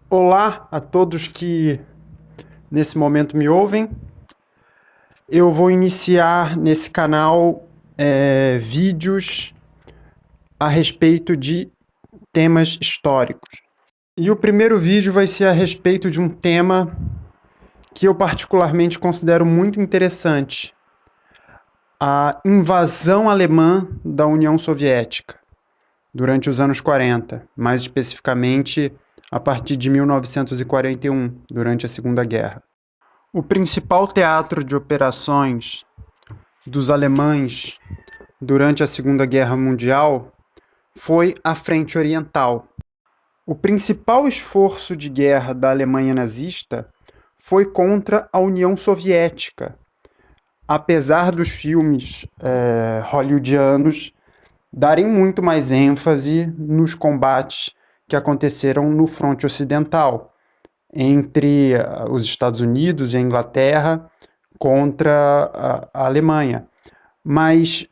Olá a todos que nesse momento me ouvem. Eu vou iniciar nesse canal vídeos a respeito de temas históricos. E o primeiro vídeo vai ser a respeito de um tema que eu particularmente considero muito interessante: a invasão alemã da União Soviética durante os anos 40, mais especificamente a partir de 1941, durante a Segunda Guerra. O principal teatro de operações dos alemães durante a Segunda Guerra Mundial foi a Frente Oriental. O principal esforço de guerra da Alemanha nazista foi contra a União Soviética, apesar dos filmes hollywoodianos darem muito mais ênfase nos combates que aconteceram no fronte ocidental, entre os Estados Unidos e a Inglaterra contra a Alemanha. Mas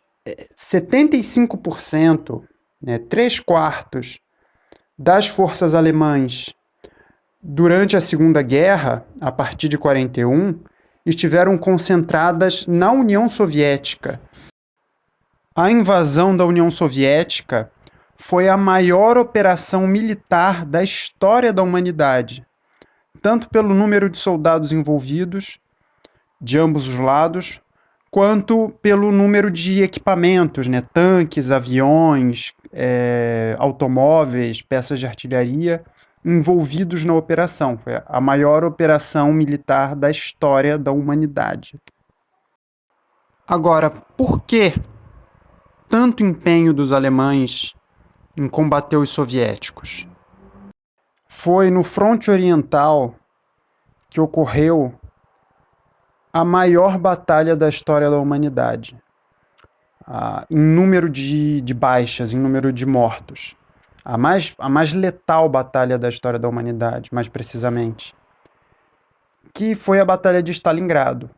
75%, né, 3/4 das forças alemãs durante a Segunda Guerra, a partir de 41, estiveram concentradas na União Soviética. A invasão da União Soviética foi a maior operação militar da história da humanidade, tanto pelo número de soldados envolvidos, de ambos os lados, quanto pelo número de equipamentos, né? Tanques, aviões, automóveis, peças de artilharia envolvidos na operação. Foi a maior operação militar da história da humanidade. Agora, por que tanto empenho dos alemães em combater os soviéticos? Foi no fronte oriental que ocorreu a maior batalha da história da humanidade, em número de baixas, em número de mortos. A mais letal batalha da história da humanidade, mais precisamente, que foi a Batalha de Stalingrado,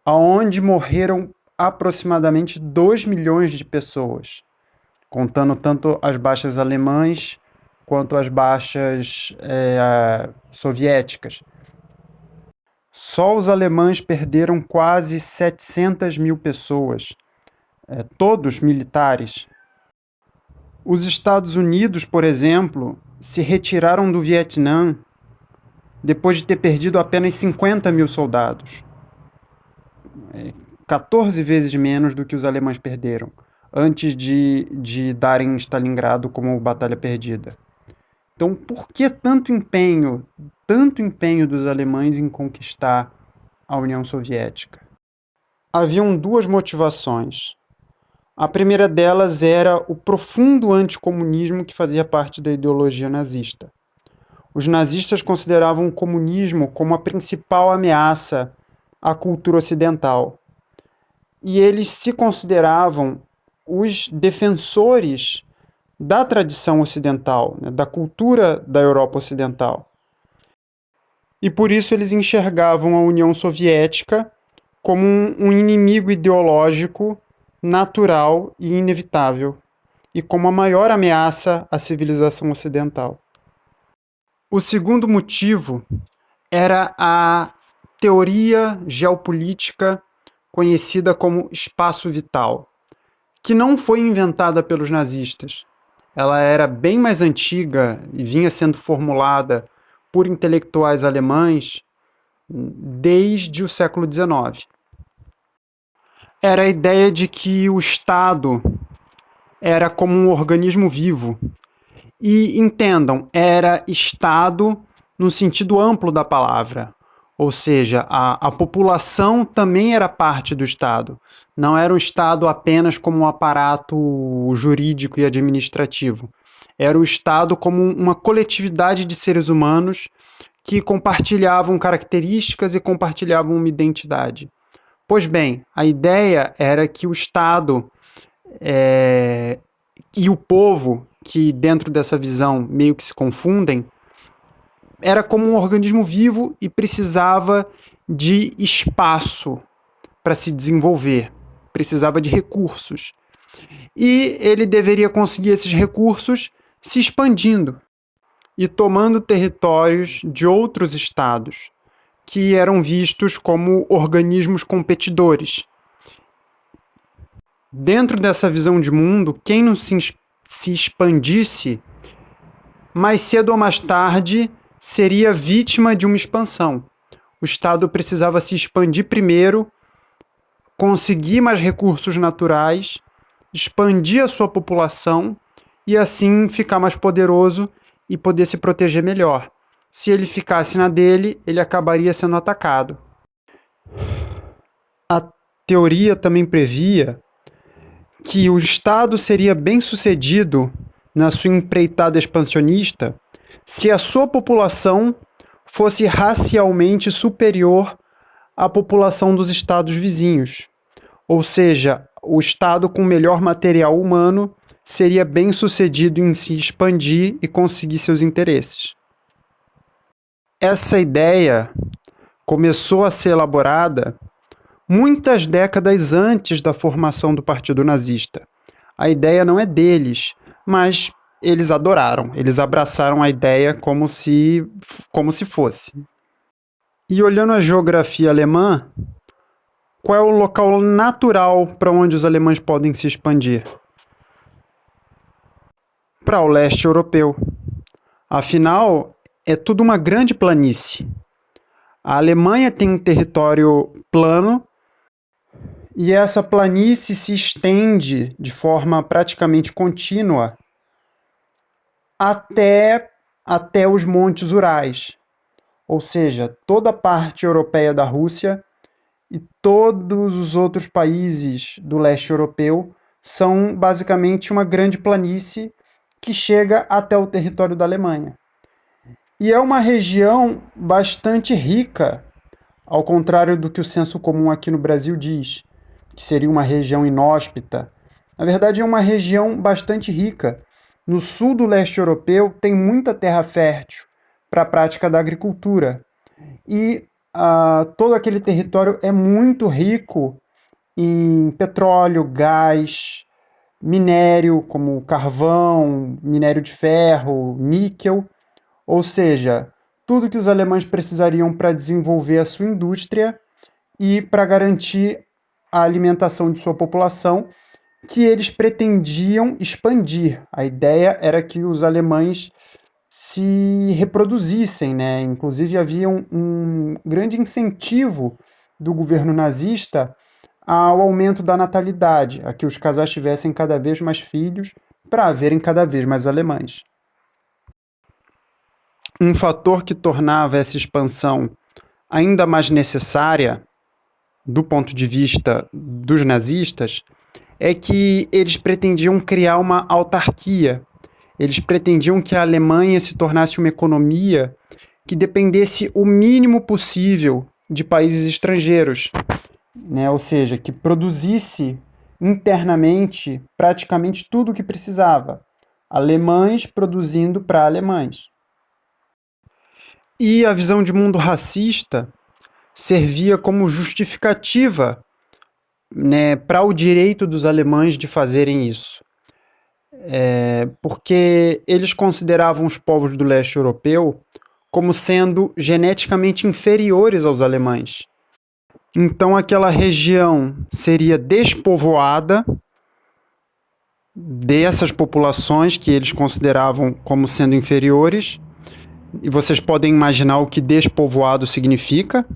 onde morreram aproximadamente 2 milhões de pessoas, contando tanto as baixas alemãs quanto as baixas soviéticas. Só os alemães perderam quase 700 mil pessoas, todos militares. Os Estados Unidos, por exemplo, se retiraram do Vietnã depois de ter perdido apenas 50 mil soldados. 14 vezes menos do que os alemães perderam, antes de darem Stalingrado como batalha perdida. Então, por que tanto empenho dos alemães em conquistar a União Soviética? Haviam duas motivações. A primeira delas era o profundo anticomunismo que fazia parte da ideologia nazista. Os nazistas consideravam o comunismo como a principal ameaça à cultura ocidental. E eles se consideravam os defensores da tradição ocidental, né, da cultura da Europa Ocidental. E por isso eles enxergavam a União Soviética como um inimigo ideológico natural e inevitável, e como a maior ameaça à civilização ocidental. O segundo motivo era a teoria geopolítica conhecida como espaço vital, que não foi inventada pelos nazistas. Ela era bem mais antiga e vinha sendo formulada por intelectuais alemães desde o século XIX. Era a ideia de que o Estado era como um organismo vivo. E entendam, era Estado no sentido amplo da palavra. Ou seja, a população também era parte do Estado. Não era o Estado apenas como um aparato jurídico e administrativo. Era o Estado como uma coletividade de seres humanos que compartilhavam características e compartilhavam uma identidade. Pois bem, a ideia era que o Estado e o povo, que dentro dessa visão meio que se confundem, era como um organismo vivo e precisava de espaço para se desenvolver, precisava de recursos. E ele deveria conseguir esses recursos se expandindo. e tomando territórios de outros estados, que eram vistos como organismos competidores. Dentro dessa visão de mundo, quem não se expandisse, mais cedo ou mais tarde, seria vítima de uma expansão. O Estado precisava se expandir primeiro, conseguir mais recursos naturais, expandir a sua população e assim ficar mais poderoso e poder se proteger melhor. Se ele ficasse na dele, ele acabaria sendo atacado. A teoria também previa que o Estado seria bem-sucedido na sua empreitada expansionista se a sua população fosse racialmente superior à população dos estados vizinhos. Ou seja, o Estado com melhor material humano seria bem-sucedido em se expandir e conseguir seus interesses. Essa ideia começou a ser elaborada muitas décadas antes da formação do Partido Nazista. A ideia não é deles, mas eles adoraram, eles abraçaram a ideia como se fosse. E olhando a geografia alemã, qual é o local natural para onde os alemães podem se expandir? Para o leste europeu. Afinal, é tudo uma grande planície. A Alemanha tem um território plano e essa planície se estende de forma praticamente contínua até os Montes Urais. Ou seja, toda a parte europeia da Rússia e todos os outros países do leste europeu são basicamente uma grande planície que chega até o território da Alemanha. E é uma região bastante rica, ao contrário do que o senso comum aqui no Brasil diz, que seria uma região inóspita. Na verdade, é uma região bastante rica. No sul do leste europeu tem muita terra fértil para a prática da agricultura. E todo aquele território é muito rico em petróleo, gás, minério como carvão, minério de ferro, níquel, ou seja, tudo que os alemães precisariam para desenvolver a sua indústria e para garantir a alimentação de sua população, que eles pretendiam expandir. A ideia era que os alemães se reproduzissem, né? Inclusive havia um grande incentivo do governo nazista ao aumento da natalidade, a que os casais tivessem cada vez mais filhos para haverem cada vez mais alemães. Um fator que tornava essa expansão ainda mais necessária, do ponto de vista dos nazistas, é que eles pretendiam criar uma autarquia. Eles pretendiam que a Alemanha se tornasse uma economia que dependesse o mínimo possível de países estrangeiros, né? Ou seja, que produzisse internamente praticamente tudo o que precisava. Alemães produzindo para alemães. E a visão de mundo racista servia como justificativa, né, para o direito dos alemães de fazerem isso. Porque eles consideravam os povos do leste europeu como sendo geneticamente inferiores aos alemães. Então aquela região seria despovoada dessas populações que eles consideravam como sendo inferiores, e vocês podem imaginar o que despovoado significa,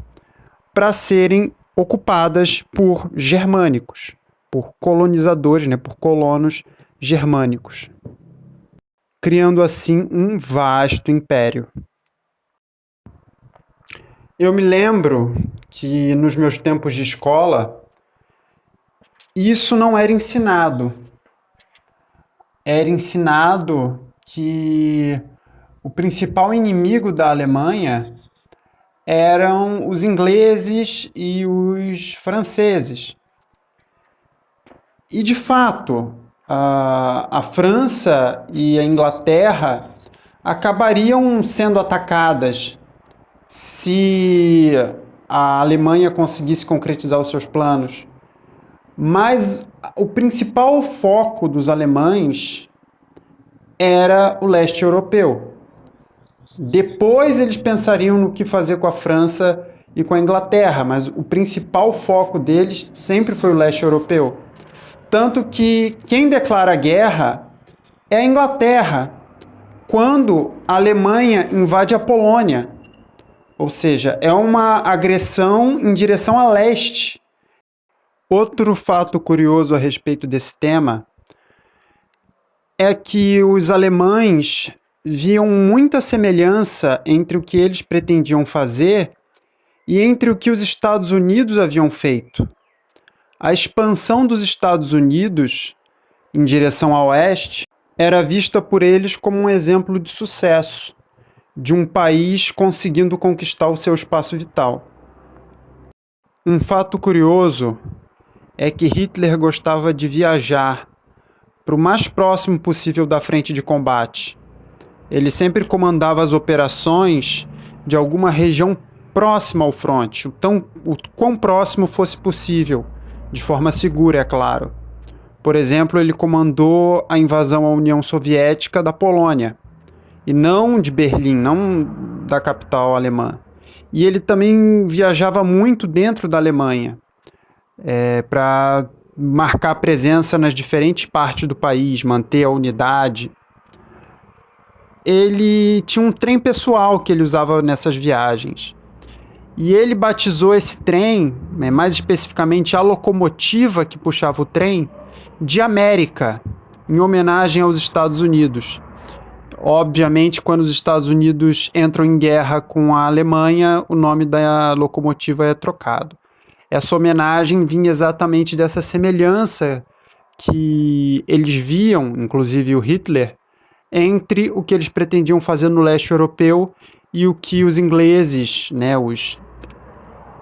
para serem ocupadas por germânicos, por colonizadores, né, por colonos germânicos, criando assim um vasto império. Eu me lembro que nos meus tempos de escola, isso não era ensinado. Era ensinado que o principal inimigo da Alemanha eram os ingleses e os franceses. E, de fato, a França e a Inglaterra acabariam sendo atacadas se a Alemanha conseguisse concretizar os seus planos. Mas o principal foco dos alemães era o leste europeu. Depois eles pensariam no que fazer com a França e com a Inglaterra, mas o principal foco deles sempre foi o leste europeu. Tanto que quem declara guerra é a Inglaterra, quando a Alemanha invade a Polônia. Ou seja, é uma agressão em direção a leste. Outro fato curioso a respeito desse tema é que os alemães viam muita semelhança entre o que eles pretendiam fazer e entre o que os Estados Unidos haviam feito. A expansão dos Estados Unidos em direção ao oeste era vista por eles como um exemplo de sucesso, de um país conseguindo conquistar o seu espaço vital. Um fato curioso é que Hitler gostava de viajar para o mais próximo possível da frente de combate. Ele sempre comandava as operações de alguma região próxima ao fronte, o quão próximo fosse possível, de forma segura, é claro. Por exemplo, ele comandou a invasão à União Soviética da Polônia, e não de Berlim, não da capital alemã. E ele também viajava muito dentro da Alemanha, para marcar presença nas diferentes partes do país, manter a unidade. Ele tinha um trem pessoal que ele usava nessas viagens. E ele batizou esse trem, mais especificamente a locomotiva que puxava o trem, de América, em homenagem aos Estados Unidos. Obviamente, quando os Estados Unidos entram em guerra com a Alemanha, o nome da locomotiva é trocado. Essa homenagem vinha exatamente dessa semelhança que eles viam, inclusive o Hitler, entre o que eles pretendiam fazer no leste europeu e o que os ingleses, os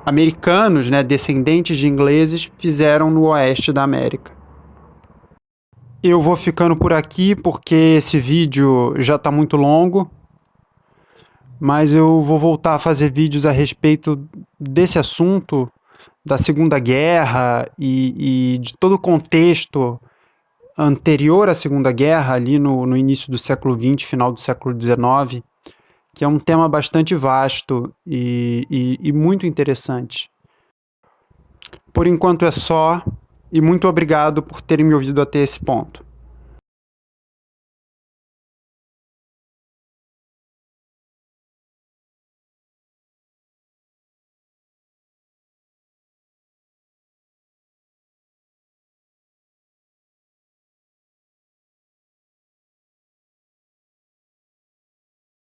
americanos, descendentes de ingleses, fizeram no oeste da América. Eu vou ficando por aqui porque esse vídeo já está muito longo, mas eu vou voltar a fazer vídeos a respeito desse assunto, da Segunda Guerra e de todo o contexto anterior à Segunda Guerra, ali no início do século XX, final do século XIX, que é um tema bastante vasto e muito interessante. Por enquanto é só, e muito obrigado por terem me ouvido até esse ponto.